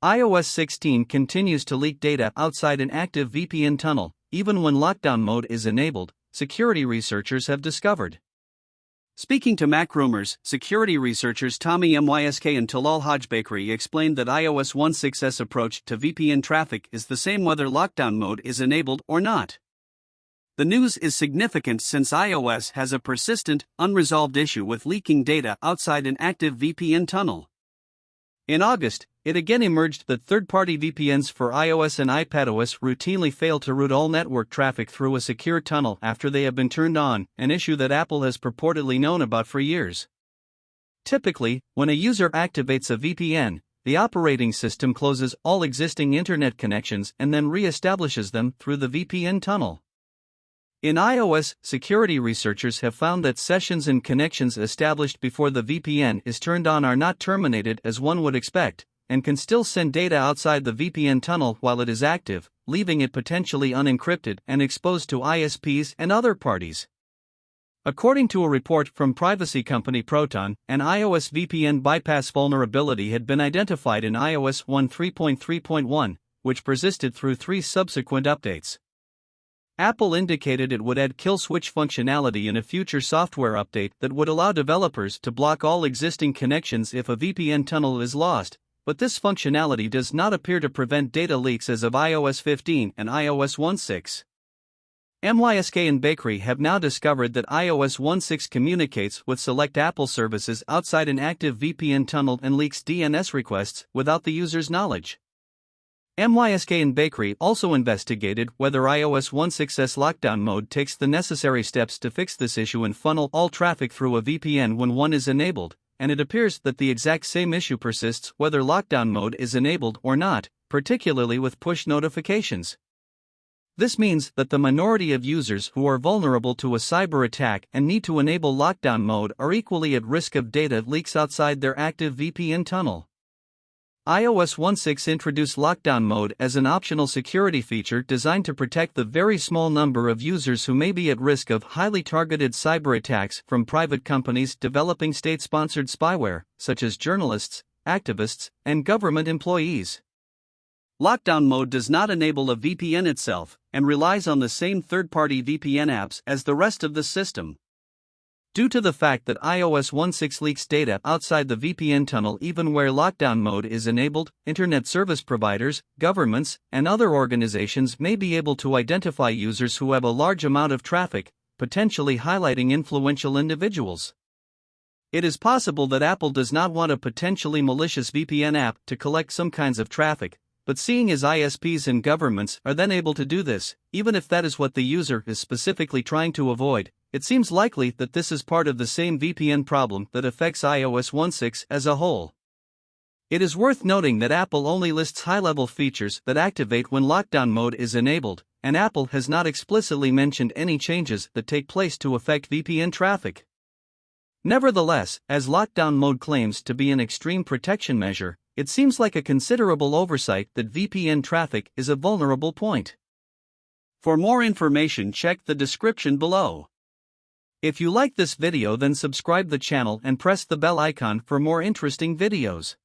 iOS 16 continues to leak data outside an active VPN tunnel, even when lockdown mode is enabled, security researchers have discovered. Speaking to MacRumors, security researchers Tommy Mysk and Talal Bakry explained that iOS 16's approach to VPN traffic is the same whether lockdown mode is enabled or not. The news is significant since iOS has a persistent, unresolved issue with leaking data outside an active VPN tunnel. In August, it again emerged that third-party VPNs for iOS and iPadOS routinely fail to route all network traffic through a secure tunnel after they have been turned on, an issue that Apple has purportedly known about for years. Typically, when a user activates a VPN, the operating system closes all existing internet connections and then re-establishes them through the VPN tunnel. In iOS, security researchers have found that sessions and connections established before the VPN is turned on are not terminated as one would expect, and can still send data outside the VPN tunnel while it is active, leaving it potentially unencrypted and exposed to ISPs and other parties. According to a report from privacy company Proton, an iOS VPN bypass vulnerability had been identified in iOS 13.3.1, which persisted through 3 subsequent updates. Apple indicated it would add kill switch functionality in a future software update that would allow developers to block all existing connections if a VPN tunnel is lost, but this functionality does not appear to prevent data leaks as of iOS 15 and iOS 16. Mysk and Bakry have now discovered that iOS 16 communicates with select Apple services outside an active VPN tunnel and leaks DNS requests without the user's knowledge. Mysk and Bakry also investigated whether iOS 16's lockdown mode takes the necessary steps to fix this issue and funnel all traffic through a VPN when one is enabled, and it appears that the exact same issue persists whether lockdown mode is enabled or not, particularly with push notifications. This means that the minority of users who are vulnerable to a cyber attack and need to enable lockdown mode are equally at risk of data leaks outside their active VPN tunnel. iOS 16 introduced lockdown mode as an optional security feature designed to protect the very small number of users who may be at risk of highly targeted cyber attacks from private companies developing state-sponsored spyware, such as journalists, activists, and government employees. Lockdown mode does not enable a VPN itself, and relies on the same third-party VPN apps as the rest of the system. Due to the fact that iOS 16 leaks data outside the VPN tunnel even where lockdown mode is enabled, internet service providers, governments, and other organizations may be able to identify users who have a large amount of traffic, potentially highlighting influential individuals. It is possible that Apple does not want a potentially malicious VPN app to collect some kinds of traffic, but seeing as ISPs and governments are then able to do this, even if that is what the user is specifically trying to avoid, it seems likely that this is part of the same VPN problem that affects iOS 16 as a whole. It is worth noting that Apple only lists high-level features that activate when lockdown mode is enabled, and Apple has not explicitly mentioned any changes that take place to affect VPN traffic. Nevertheless, as lockdown mode claims to be an extreme protection measure, it seems like a considerable oversight that VPN traffic is a vulnerable point. For more information, check the description below. If you like this video, then subscribe the channel and press the bell icon for more interesting videos.